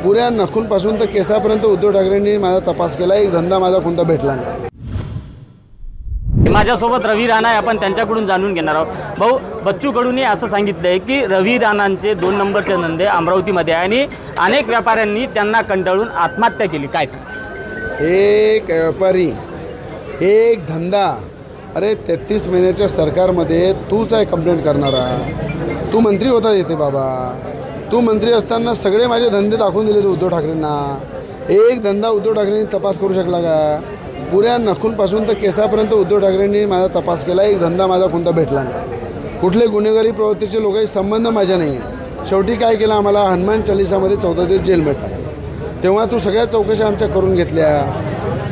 पुऱ्या नखूंपासून तर केसापर्यंत उद्धव ठाकरेंनी माझा तपास केला, एक धंदा माझा कोणता भेटला नाही। माझ्यासोबत रवी राणा आहे, आपण त्यांच्याकडून जाणून घेणार आहोत। भाऊ, बच्चू कडूंनी असं सांगितलंय की रवी राणांचे 2 नंबरचे धंदे अमरावतीमध्ये आहे आणि अनेक व्यापाऱ्यांनी त्यांना कंटाळून आत्महत्या केली। काय सांग? एक व्यापारी, एक धंदा। अरे 33 महिन्याच्या सरकारमध्ये तूच आहे कंप्लेंट करणारा, तू मंत्री होता येते बाबा। तू मंत्री असताना सगळे माझे धंदे दाखवून दिले उद्धव ठाकरेंना, एक धंदा उद्धव ठाकरेंनी तपास करू शकला का? पुऱ्या नखूंपासून तर केसापर्यंत उद्धव ठाकरेंनी माझा तपास केला, एक धंदा माझा कोणता भेटला नाही। कुठले गुन्हेगारी प्रवृत्तीचे लोकांशी संबंध माझ्या नाही आहे। शेवटी काय केलं, आम्हाला हनुमान चालिसामध्ये 14 दिवस जेलमध्ये टाकलं। तेव्हा तू सगळ्या चौकशा आमच्या करून घेतल्या।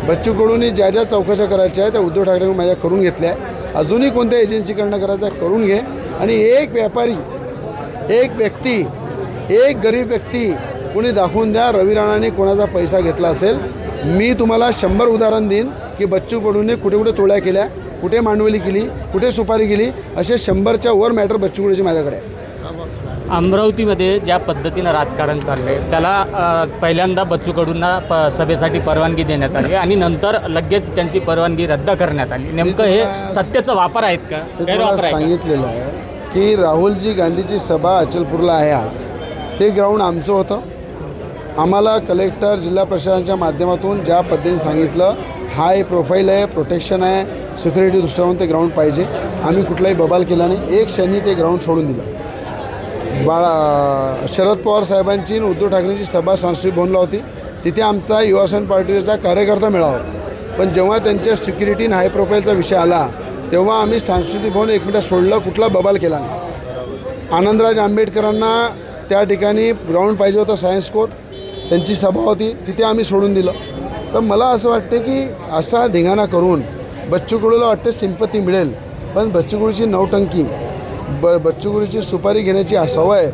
बच्चू कडूंनी ज्या ज्या चौकशा करायच्या आहेत त्या उद्धव ठाकरेंनी माझ्या करून घेतल्या। अजूनही कोणत्या एजन्सीकडनं करायचं करून घे। आणि एक व्यापारी, एक व्यक्ती, एक गरीब व्यक्ती कोणी दाखवून द्या रवी राणाने कोणाचा पैसा घेतला असेल। मी तुम्हाला 100 उदाहरण देईन की बच्चू कडूंनी कुठे कुठे तोड्या केल्या, कुठे मांडवली केली, कुठे सुपारी केली, असे 100च्या वर मॅटर बच्चू कडूची माझ्याकडे आहे। अमरावतीमध्ये ज्या पद्धतीनं राजकारण चालले त्याला पहिल्यांदा बच्चू कडूंना सभेसाठी परवानगी देण्यात आली आणि नंतर लगेच त्यांची परवानगी रद्द करण्यात आली। नेमकं हे सत्तेचा वापर आहेत का, गैरवापर आहे? सांगितलेलं आहे की राहुलजी गांधीची सभा अचलपूरला आहे आज, ते ग्राउंड आमचं होतं। आम्हाला कलेक्टर, जिल्हा प्रशासनाच्या माध्यमातून ज्या पद्धतीने सांगितलं, हाय प्रोफाईल आहे, प्रोटेक्शन आहे, सिक्युरिटी दृष्टीने ते ग्राउंड पाहिजे, आम्ही कुठलाही बबाल केला नाही। एक क्षणी ते ग्राउंड सोडून दिलं। शरद पवार साहेबांची उद्धव ठाकरेंची सभा सांस्कृतिक भवनला होती, तिथे आमचा युवासेना पार्टीचा कार्यकर्ता मेळावा होता। पण जेव्हा त्यांच्या सिक्युरिटी आणि हाय प्रोफाईलचा विषय आला तेव्हा आम्ही सांस्कृतिक भवन 1 मिनिट सोडलं, कुठला बबाल केला नाही। आनंदराज आंबेडकरांना त्या ठिकाणी ग्राउंड पाहिजे होतं, सायन्स कोर्ट, त्यांची सभा होती, तिथे आम्ही सोडून दिलं। तर मला असं वाटते की असा धिंगाणा करून बच्चू कडूला वाटते सिंपती मिळेल, पण बच्चू कडूची नौटंकी, बच्चू कडूची सुपारी घेण्याची सवय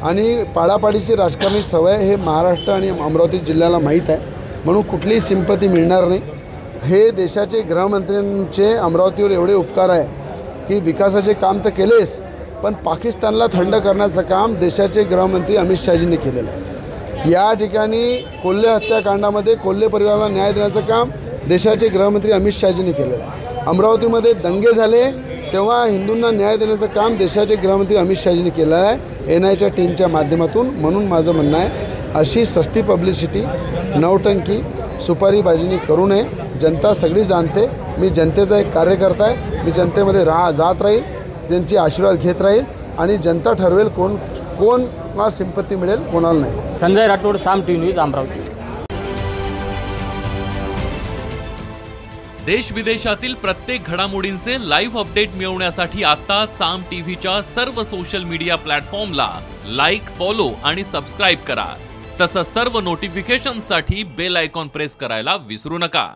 आणि पाडापाडीची राजकारणी सवय हे महाराष्ट्र आणि अमरावती जिल्ह्याला माहीत आहे, म्हणून कुठलीही सिंपती मिळणार नाही। हे देशाचे गृहमंत्र्यांचे अमरावतीवर एवढे उपकार आहे की विकासाचे काम तर केलेच, पण पाकिस्तानला थंड करण्याचं काम देशाचे गृहमंत्री अमित शहाजींनी केलेलं आहे। या ठिकाणी कोल्हे हत्याकांडामध्ये कोल्हे परिवाराला न्याय देण्याचं काम देशाचे गृहमंत्री अमित शहाजींनी केलेलं आहे। अमरावतीमध्ये दंगे झाले तेव्हा हिंदूंना न्याय देण्याचं काम देशाचे गृहमंत्री अमित शहाजींनी केलं आहे NIAच्या टीमच्या माध्यमातून। म्हणून माझं म्हणणं आहे, अशी सस्ती पब्लिसिटी, नौटंकी, सुपारीबाजीनी करू नये। जनता सगळी जाणते, मी जनतेचा एक कार्यकर्ता आहे, मी जनतेमध्ये जात राहील, त्यांची आशीर्वाद घेत राहील आणि जनता ठरवेल कोणला सिंपत्ती मिळेल, कोणाला नाही। संजय राठोड, साम टीव्ही न्यूज, अमरावती। देश विदेशातील प्रत्येक घडामोडींचे लाईव्ह अपडेट मिळवण्यासाठी आता साम टीव्हीच्या सर्व सोशल मीडिया प्लॅटफॉर्मला लाईक, फॉलो आणि सबस्क्राईब करा। तसंच सर्व नोटिफिकेशनसाठी बेल आयकॉन प्रेस करायला विसरू नका।